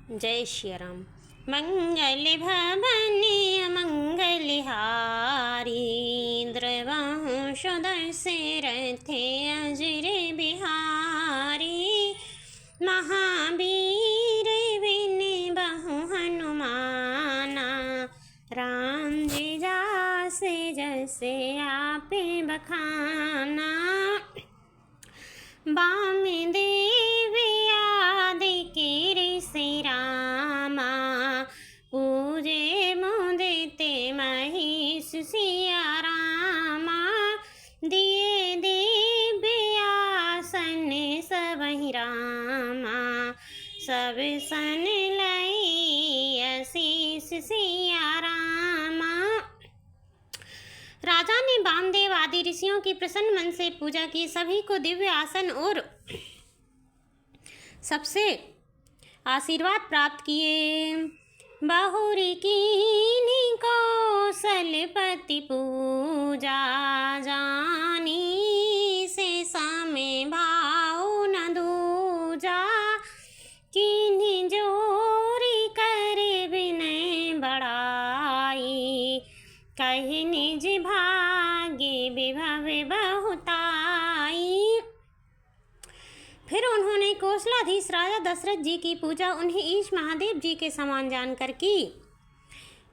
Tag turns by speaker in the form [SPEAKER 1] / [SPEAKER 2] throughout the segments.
[SPEAKER 1] जय श्री राम। मंगल भवन मंगल हारी, द्रवहु सुदर्शरथे अजर बिहारी। महावीर विन बहु हनुमाना, राम जी जासे जैसे आपे बखाना। बाम देव आदि कीरि श्री रामा, पूजे मुदिते महिष सिया रामा। दिए दिव्य आसन सबहि रामा, सब सन लई आशीष सिया रामा। राजा ने वामदेव आदि ऋषियों की प्रसन्न मन से पूजा की, सभी को दिव्य आसन और सबसे आशीर्वाद प्राप्त किए। बहुरी कीनी कौशलपति पूजा, जानी से समय भाव न दूजा। कीन्ही जोरी करे विनय बड़ाई, कहि निज भाग्य विभव बहुताई। फिर उन्होंने कौशलाधीश राजा दशरथ जी की पूजा उन्हें ईश महादेव जी के समान जानकर की।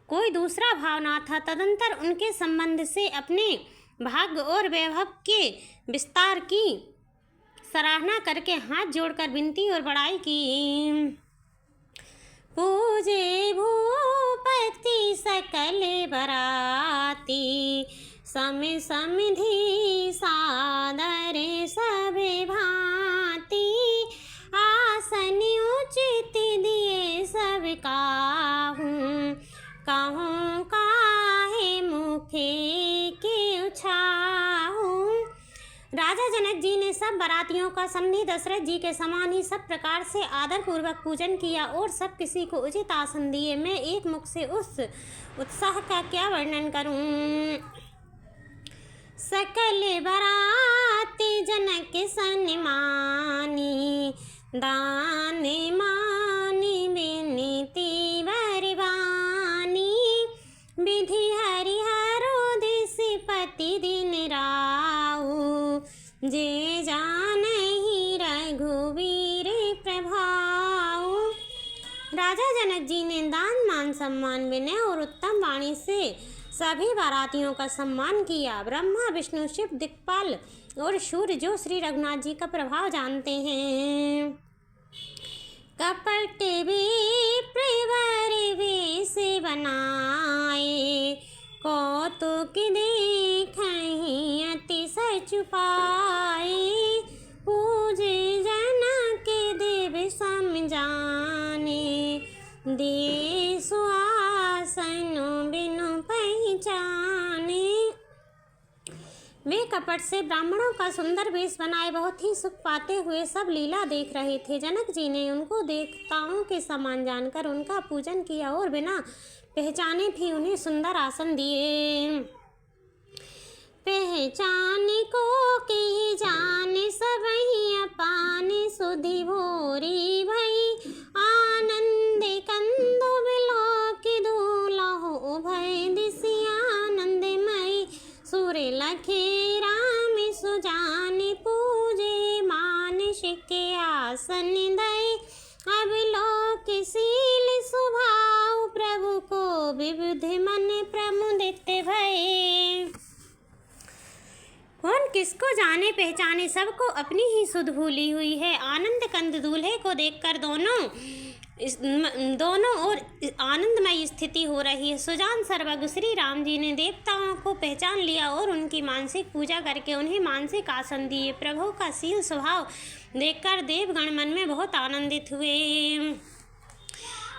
[SPEAKER 1] कोई दूसरा भाव ना था। तदंतर उनके संबंध से अपने भाग्य और वैभव के विस्तार की सराहना करके हाथ जोड़कर विनती और बड़ाई की। पूजे भूपति सकल बराती, सम समधि सादर सभे भांति। आसन उचित दिए सब काहूँ, कहूँ काहे मुखे के उछाहूँ। राजा जनक जी ने सब बरातियों का समधी दशरथ जी के समान ही सब प्रकार से आदर पूर्वक पूजन किया और सब किसी को उचित आसन दिए। मैं एक मुख से उस उत्साह का क्या वर्णन करूं। सकल बराती जनक सन्मानी, दान मानी विनीति बरबानी। विधि हरिहरोदिसपति दिन राऊ, जे जानहि रघुवीर प्रभाऊ। राजा जनक जी ने दान मान सम्मान विनय और उत्तम वाणी से सभी बारातियों का सम्मान किया। ब्रह्मा विष्णु शिव दिक्पाल और सूर्य जो श्री रघुनाथ जी का प्रभाव जानते हैं। कपट विप्रवर वेश बनाए, कौतुक देखहि अतिशय छुपाए। पूजे जनक देव सम जाने, दिए सुआसन बिनु पहचाने। वे कपट से ब्राह्मणों का सुंदर वेश बनाए बहुत ही सुख पाते हुए सब लीला देख रहे थे। जनक जी ने उनको देवताओं के समान जानकर उनका पूजन किया और बिना पहचाने भी उन्हें सुंदर आसन दिए। पहचान को के जाने सबहि अपान, सुधि भोरी भई आनंद कंदो बिलोक दूलहो उभय दिशि आनंदमय। सुर लखे राम सुजान, पूजे मानस के आसन दय। अब लोक शील स्वभाव, प्रभु को विबुध मन प्रमुदित भय। कौन किसको जाने पहचाने, सबको अपनी ही सुध भूली हुई है। आनंद कंद दूल्हे को देखकर दोनों ओर आनंदमय स्थिति हो रही है। सुजान सर्वज्ञ श्री राम जी ने देवताओं को पहचान लिया और उनकी मानसिक पूजा करके उन्हें मानसिक आसन दिए। प्रभु का शील स्वभाव देखकर देवगण मन में बहुत आनंदित हुए।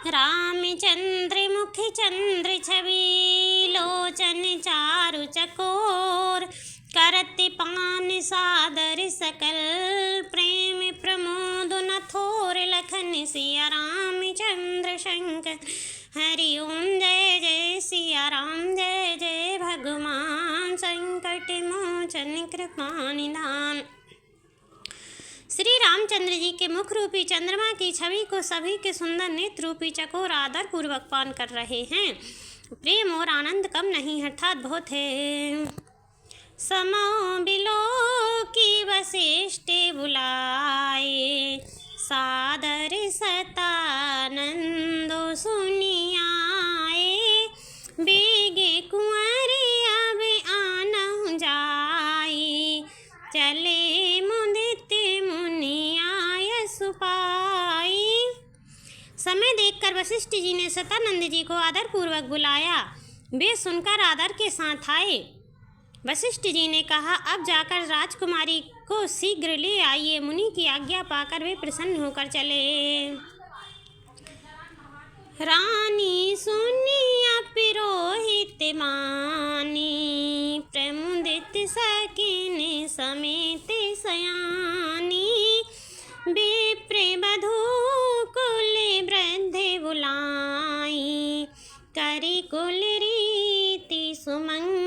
[SPEAKER 1] रामचंद्र मुख चंद्र छवि, लोचन चारु चकोर। करत पान सादर सकल, प्रेम प्रमोद न थोर। लखन सिया रामचंद्र शंकर, हरि ओम जय जय सिया राम, जय जय भगवान संकट मोचन कृपा निधान। श्री रामचंद्र जी के मुख रूपी चंद्रमा की छवि को सभी के सुंदर नेत्र रूपी चकोर आदर पूर्वक पान कर रहे हैं। प्रेम और आनंद कम नहीं अर्थात बहुत है। समो बिलो की वशिष्ठे बुलाए, सादर सतानंदो सुनियाए। बेगे कुंवरे अब आनहु जाई, चले मुदित मुनियाय सुपाई। समय देखकर वशिष्ठ जी ने सतानंद जी को आदर पूर्वक बुलाया। वे सुनकर आदर के साथ आए। वशिष्ठ जी ने कहा, अब जाकर राजकुमारी को शीघ्र ले आइए। मुनि की आज्ञा पाकर वे प्रसन्न होकर चले। रानी सुनिया पुरोहित मानी, प्रमुदित सकिन समेत सयानी। विप्र वधू कुल वृद्ध बुलाई, करी कुल रीति सुमंगल